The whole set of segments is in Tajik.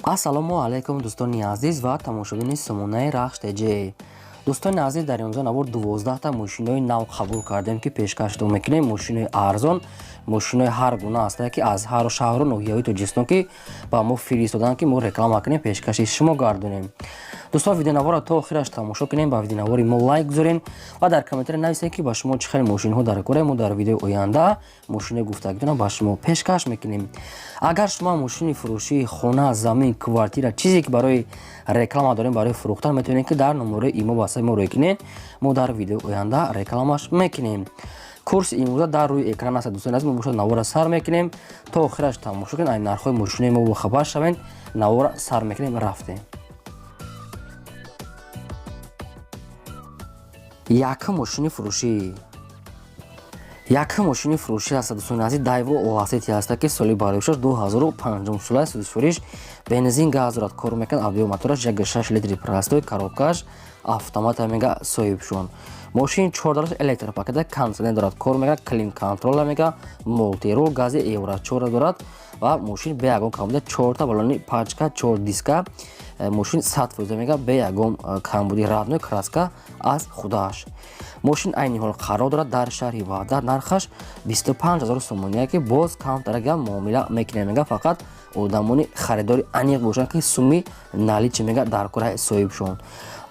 Ассалому алайкум Дустони Азиз ва тамошобини сомонаи РАХШ ТЧ. Дустони Азиз, дар имрӯза навор 12 та мошинҳои нав қабул кардем ки пешкашдо мекунем. Мошинҳои арзон, мошинҳои ҳар гуна ҳастанд ки аз ҳар шаҳру ноҳияҳои Тоҷикистон ки ба мо фиристодан ки мо реклама кунем, пешкаши шумо гардонем. Дӯстон, видеонавора то охираш тамошо кунем, ба видеонавори мо лайк гузорен ва дар комментари нависен ки ба шумо чӣ хеле мошинҳо дар кора. Мо дар видеои оянда мошинҳои гуфтагидона ба шумо пешкаш мекунем. Агар шумо мошини фурӯшии хона, замин, квартира, чизе ки барои реклама дорем, барои фурӯхтан, метавонем ки дар номерои имо ба мо рекунем. Мо дар видеои оянда рекламаш мекунем. Курси имрӯза дар рӯи экран аст. Дӯстон азиз, мо бошад навора сар мекунем. То охираш тамошо кунед, айн нархҳои мошинои мо бо хабар шавед. Навора сар мекунем, рафтем. Якум мошини фурӯшӣ. Якум мошини фурӯшӣ аст. Дӯстони азиз, Daewoo ласети аст ки соли бароишаш 2005 сола судишвориш бензин газ дорад, кор мекунад. Авио мотораш 1.6 литри простой, коробкаш автомат мега соҳибшон. Мошин 4 дараш электропакета кондитсионер дорад, кор мекунад, клим контрол мега, мултирол, гази евро 4 дорад ва мошин бе ягон камбуда 4 та балони пачка, 4 диска. Мошин 100% мега бе ягон камбуди, родной краска аз худаш. Мошин айни ҳол қарор дорад дар шаҳри Вахдат. Нархаш 25000 сомония ки боз камтарага муомила мекунем. Мега фақат одамони харидори аниқ бошанд ки суми наличи мега дар кораи соҳибшон.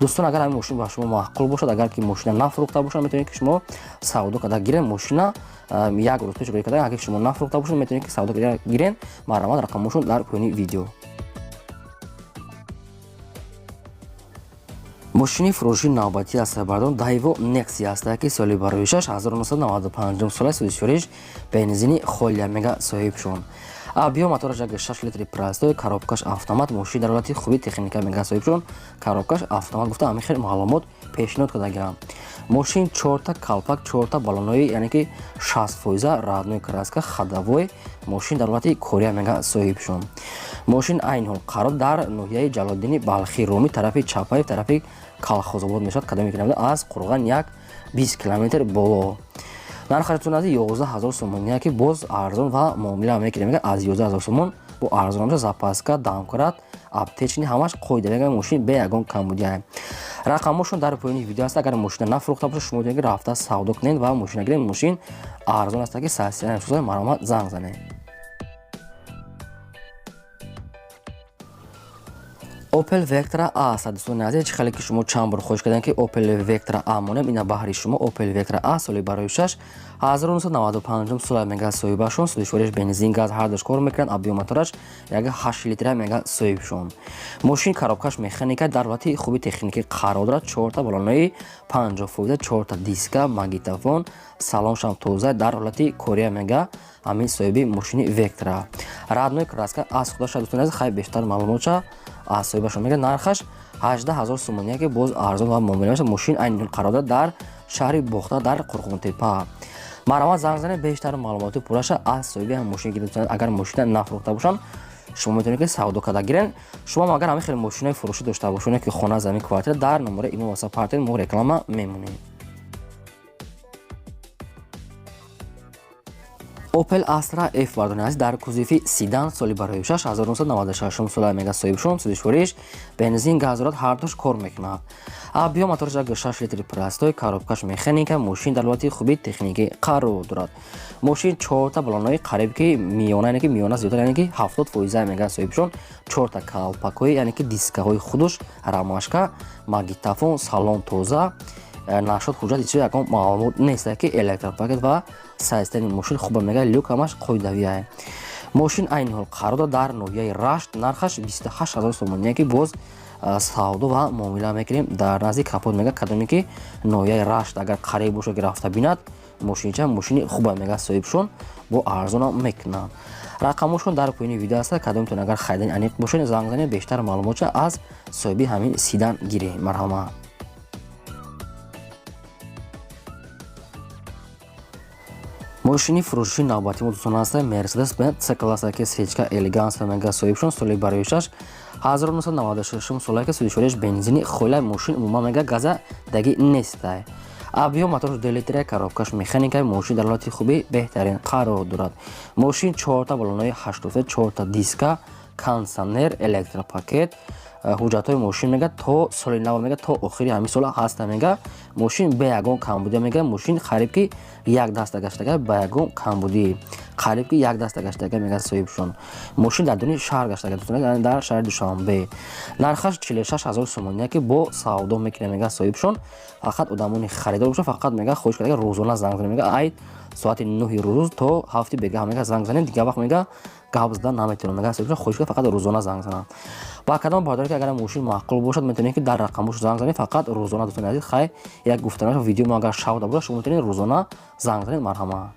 Дӯстон, агар ҳамин мошин ба шумо маъқул бошад, агар ки мошина нафурӯхта бошад, метавонед ки шумо савдо када гирен. Мошина як рӯз пеш гирӣ кардем. Агар шумо нафурӯхта бошад, метавонед ки савдо када гирен. Маромад рақамошон дар поёни видео. мошини фурӯшии навбатӣ аз Сабардон Daewoo Nexia аст ки соли бароишаш 1995 сола судишвориш бензини холия мега соҳибшон. Авио мотораш 1.6 литри простой, коробкаш автомат. Мошин дар ҳолати хуби техника мега соҳибшон. Коробкаш автомат гуфта ҳамин хел маълумот пешниҳод карда гирам. Мошин 4 та калпак, 4 та балонои, яъне ки 60% родной краска ходовой. Мошин дар ҳолати кория мега соҳибшон. Мошин айни ҳол қарор дар ноҳияи Ҷалолиддини Балхи Румӣ, тарафи чапаи тарафи Калхозобод мешавад. Қадами кунавда аз Қурған як 20 км боло. Нархашон аз 11000 сомония ки боз арзон ва муомила мекунем. Аз 11000 сомон бо арзон запаска, дамкрат, аптечни ҳамаш қоида мега. Мошин бе ягон камбудия. рақамошон дар поёни видео аст. агар мошина нафурӯхта бошад, шумо метавонед рафта савдо кунед ва мошина гиред. Мошин арзон аст ки сасия маромад занг занед. Opel Vectra A аст. Дӯстони азиз, чӣ хеле ки шумо чанд бор хоҳиш кардем ки Opel Vectra A монем, ина баҳри шумо. Opel Vectra A соли бароишаш 1995 сола мега соҳибашон. судишвориш бензин газ ҳар дош кор мекунад. авио мотораш 1.8 литра мега соҳибшон. мошин коробкаш механика дар ҳолати хуби техникӣ қарор дорад. 4 та балонои 50%, 4 та диска, магнитофон, салоншам тоза дар ҳолати кория мега. ҳамин соҳиби мошини Vectra. родной краска аз худаш. дӯстони азиз, хай бештар маълумотша аз соҳибашон мега. нархаш 18000 сомония ки боз арзон ва муомила мешавад. мошин айни қарор дорад дар шаҳри Бохтар дар Курган-Тюбе. маромад занг занед, бештар маълумоти пурраша аз соҳиби ҳамин мошин гиред. агар мошина нафурӯхта бошанд, шумо метавонед ки савдо када гирен. шумо агар ҳамин хеле мошинаи фурӯшӣ дошта бошонед ки хона, замин, квартира, дар номераи имо васа партен мо реклама мемонем. Opel Astra F бардони аст. дар кузифи седан соли бароишаш 1996 сола мега соҳибшон. судишвориш бензин газ дорад, ҳар дош кор мекунад. авио мотораш 1.6 литри простой, коробкаш механика. мошин дар ҳолати хуби техникӣ қарор дорад. мошин 4 та балонои қариб ки миёна, яъне ки миёна зиёдтар, яъне ки 70% мега соҳибшон. 4 та калпакҳои, яъне ки дискаҳои худуш, рамашка, магнитофон, салон тоза. нашод ҳуҷҷат ҳеҷ ягон маълумот нест ки электропакет ва сайзтани мошин хуба мега люк ҳамаш қоидавия. мошин айни ҳол қарор дорад дар ноҳияи рашт. нархаш 28000 сомония ки боз савдо ва муомила мекунем дар назди капот мега. кадоме ки ноҳияи рашт агар қариб бошад ки рафта бинад, мошинча мошини хуба мега соҳибшон бо арзона мекунад. рақамошон дар поёни видео аст. кадометон агар хайдани аниқ бошед, занг занед, бештар маълумотша аз соҳиби ҳамин седан гиред. марҳамат. мошини фурӯшии навбатӣ мо дӯстон аст. Mercedes Benz C-класс ки Сечка элеганс мега соҳибшон. соли бароишаш 1996 сола ки судишвориш бензини холия. мошин умуман мега газа даги нестай. авио мотораш 2 литра, коробкаш механика. мошин дар ҳолати хуби беҳтарин қарор дорад. мошин 4 та балонои 80, 4 та диска, кондиционер, электропакет, ҳуҷҷатҳои мошин мега то соли нав мега то охири ҳамин сола ҳаста мега. Мошин ба ягон камбудӣ мега. Мошин қариб ки як даста гаштага ба ягон камбудӣ. Қариб ки як даста гаштага мега соҳибшон. Мошин дар дуни шаҳр гаштага яъне дар шаҳри Душанбе. Нархаш 46000 сомония ки бо савдо мекина мега соҳибшон. Фақат одамони харидор боша, фақат мега хоҳиш кардага рӯзона занг занем мега. Ай соати 9 рӯз то 7 бега мега занг занем. Дигар вақт мега гап задан наметавонам мега соҳибшон. хоҳиш карда фақат рӯзона занг занам. ба кадом бардор ки агар мошин маъқул бошад метавонед ки дар рақамош занг занед. фақат рӯзона дӯстони азиз хай як гуфтанош видео мо агар шавда бода шумо метавонед рӯзона занг занед. марҳамат.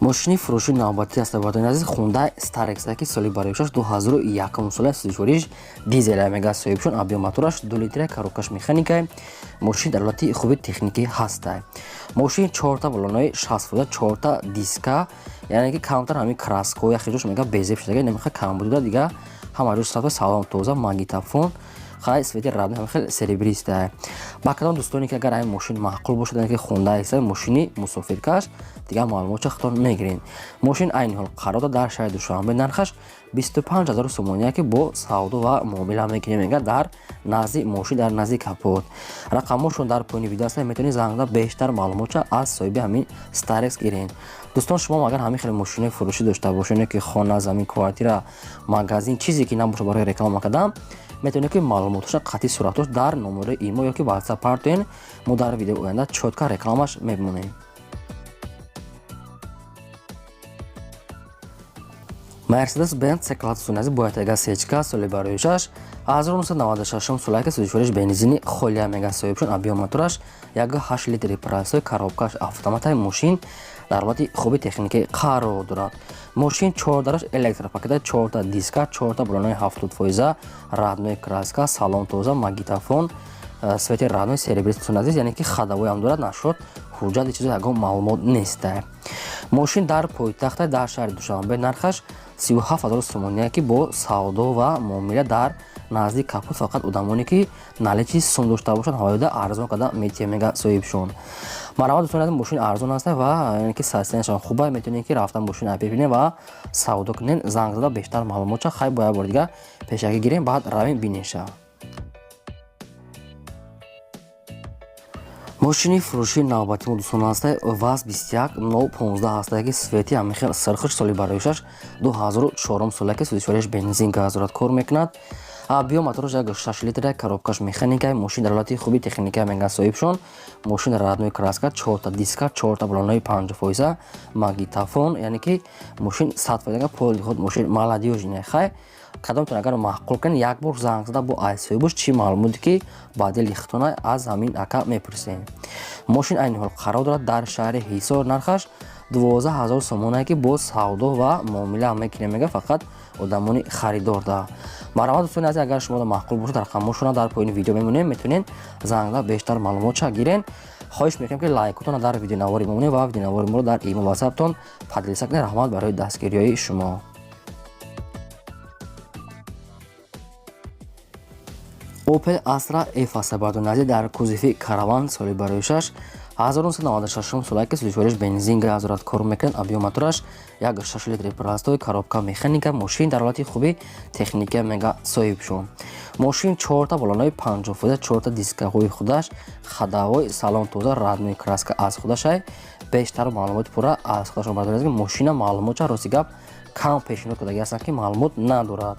мошини фурӯши навбатӣ аст бардори азиз. Хундай старекса ки соли бароишаш 2001 сола сӯзишвориш дизела мега соҳибшон. объёматураш 2 литра коробкаш механикай. мошин дар ҳолати хуби техникӣ ҳастай. мошин 4 балонои 60 фута 4 диска, яъне ки камтар ҳамин краскои ахиҷош мега безеб шудага намеха кам буда дига ҳамаҷош сафа салом тоза магнитофон хай свети радни ҳам хел серебристай. ба кадом дӯстоне ки агар ҳамин мошин маъқул бошад, яъне ки хунда иста мошини мусофиркаш дига маълумота хатон мегирин. мошин айни ҳол қарор дар шаҳри Душанбе. нархаш 25000 сомония ки бо савдо ва муомила мегирем мега дар назди мошин дар назди капот. рақамошон дар поини видео аст. метавонед зангда бештар маълумота аз соҳиби ҳамин старекс гирен. дӯстон шумо агар ҳамин хеле мошинҳои фурӯшӣ дошта бошед ки хона, замин, квартира, магазин чизе ки набоша барои реклама кардам, метавонед ки маълумоташа қатъи сурatoш дар номери имо ё ки WhatsApp партоен. мо дар видеои оянда чотка рекламаш мемонем. Mercedes Benz C-класс бо ятага Сечка соли бароишаш 1996 сола ки сӯзишвориш бензини холия мега соҳибшон. объёматураш 1.8 литри прайсои коробкаш автоматаи мошин дар ҳолати хуби техникӣ қарор дорад. мошин 4 дараш электропакета 4 диска 4 балонои 70%, раднои краска, салон тоза, магнитофон, свети раднои серебрист азиз, яъне ки хадавои ҳам дорад. нашод ҳуҷҷати чизо ягон маълумот нестай. мошин дар пойтахта дар шаҳри Душанбе. нархаш 37000 сомония ки бо савдо ва муомила дар назди капот. фақат одамоне ки наличи сум дошта бошанд ҳавоида арзон карда метия мега соҳибшон. марҳамат дӯстони азиз, мошин арзон аст ва яъне ки сайстанашон хуба. метавонед ки рафта мошина бибинед ва савдо кунед. занг зада бештар маълумота хай бо як бор дига пешакӣ гирем, баъд равем бинеша. мошини фурӯши навбати мо дӯстон ҳастай ВАЗ 21015 ҳастай ки свети ҳамин хел сархуш соли бароишаш 2004 сола ки сӯзишвориш бензин газ дорад кор мекунад. объёматураш 6 литра коробкаш механикай. мошин дар ҳолати хуби техника мега соҳибшон. мошин раднои краска 4 диска 4 балонои 50%, магнитофон, яъне ки мошин 100% пол ход мошин маладиёжине хай. кадомтон агар маъқул кунед як бор занг зада бо айсоибуш чи маълумоте ки баъди лихтона аз ҳамин ака мепурсем. мошин айни ҳол қарор дорад дар шаҳри Хисор. нархаш 12000 сомония ки бо савдо ва муомила мекунем мега фақат одамони харидор да. марҳамат дӯстони азиз, агар шумо маъқул бошад рақамошона дар поини видео мемонем. метавонед зангда бештар маълумотша гирен. хоҳиш мекунам ки лайкотона дар видеонавори мемонем ва видеонавори моро дар имо WhatsAppтон падлиса кунед. раҳмат барои дастгириёи шумо. Opel Astra F аст бардори азиз. дар кузофи караван соли бароишаш 1996 сола ки сӯзишвориш бензин газ дорад кор мекунад. объёматураш 1.6 литри пластои коробка механика. мошин дар ҳолати хуби техника мега соҳибшон. мошин 4 балонои 50%, 4 дискаҳои худаш, хадавои салон тоза, раднои краска аз худашай. бештар маълумоти пурра аз худашон бардори азиз. мошина маълумота рости гап кам пешниҳод кардаги ҳастанд ки маълумот надорад.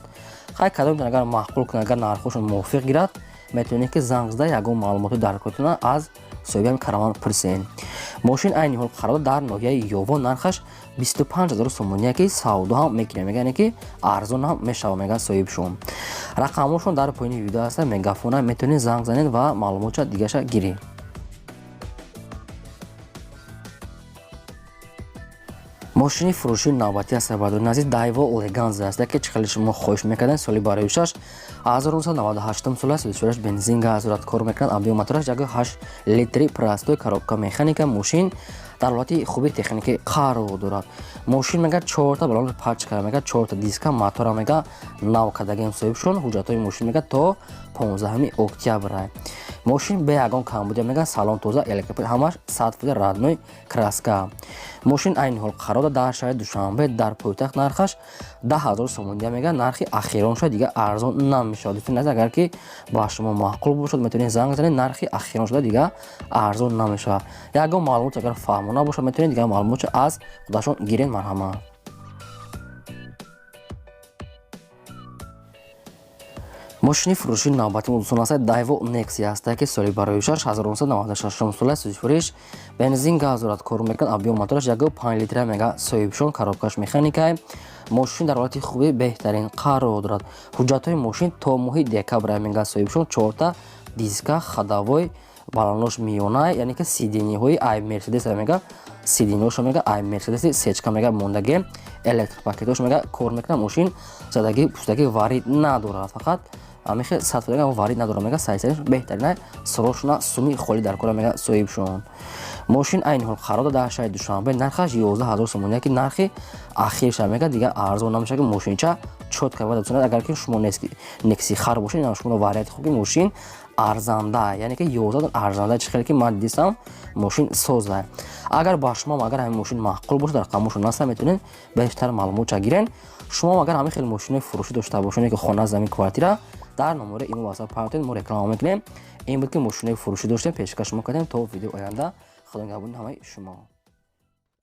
хай кадомтон агар маъқул кунед, агар нархошон мувофиқ гирад, метавонед ки занг зада ягон маълумоти даркотона аз соҳиби ҳамин караван пурсен. мошин айни ҳол қарор дар ноҳияи ёвон. нархаш 25000 сомония ки савдо ҳам мекунем мега, яъне ки арзон ҳам мешава мега соҳибшон. рақамошон дар поини видео аста. мегафона метавонед занг занед ва маълумота дигаша гиред. мошини фурӯши навбатӣ аст бардори азиз. Daewoo Leganza аст ки чихели шумо хоҳиш мекардед. соли бароишаш 1998 сола сӯзишвориш бензин газ дорад кор мекунад. объёматураш 1.8 литри простои коробка механика. мошин дар ҳолати хуби техникӣ қарор дорад. мошин мега 4 балон пачка мега 4 диска мотора мега нав кадагем соҳибшон. ҳуҷҷатҳои мошин мега то 15 октябр. мошин бе ягон камбудия мегӯянд салон тоза электрик ҳамаш 100% радной краска. мошин айни ҳол қарор дорад дар шаҳри Душанбе дар пойтахт нархаш 10000 сомония мегӯянд. нархи ахирон шуда дига арзон намешавад. дӯстони азиз агар ки ба шумо маъқул бошад метавонед занг занед. нархи ахирон шуда дига арзон намешавад. ягон маълумот агар фаҳмо набошад метавонед дига маълумотро аз худашон гиред. марҳамат. мошини фурӯши навбати дӯстон аст Daewoo Nexia аст ки соли бароишаш 1996 сола сӯзи фурӯш бензин газ дорад. кор мекунад. объем мотораш 1.5 литра мега соҳибшон коробкаш механикай. мошин дар ҳолати хуби беҳтарин қарор дорад. ҳуҷҷатҳои мошин то моҳи декабр мега соҳибшон 4 диска хадавой баланош миёнай яъне ки сидениҳои ай мерседес мега сидениҳош мега ай мерседеси Сечка мега мондаги электрик пакетош мега кор мекунад. мошин задаги пуштаги варид надорад. фақат амихе 100% варид надорад мега сайсариш беҳтарина срочна суми холи дар кора мега соҳибшон. мошин айни ҳол қарор дар шаҳри Душанбе нархаш 11000 сомония ки нархи ахирша мега дига арзон намешавад. ки мошинча чотка буда дӯстон. агар ки шумо Nexia хар бошед ина шумо варианти хуби мошин арзанда яъне ки 11 арзанда чӣ хеле ки ман дидам мошин соза. агар ба шумо агар ҳамин мошин маъқул бошад рақамошо наста метавонед бештар маълумота гирен. шумо агар ҳамин хеле мошинҳои фурӯшӣ дошта бошед ки хона замин квартира дар номери имо васап партед мо реклама мекунем. ин буд ки мошинҳои фурӯшӣ доштем пешкаш мо кардем. то видео оянда худо нигҳбони ҳамаи шумо.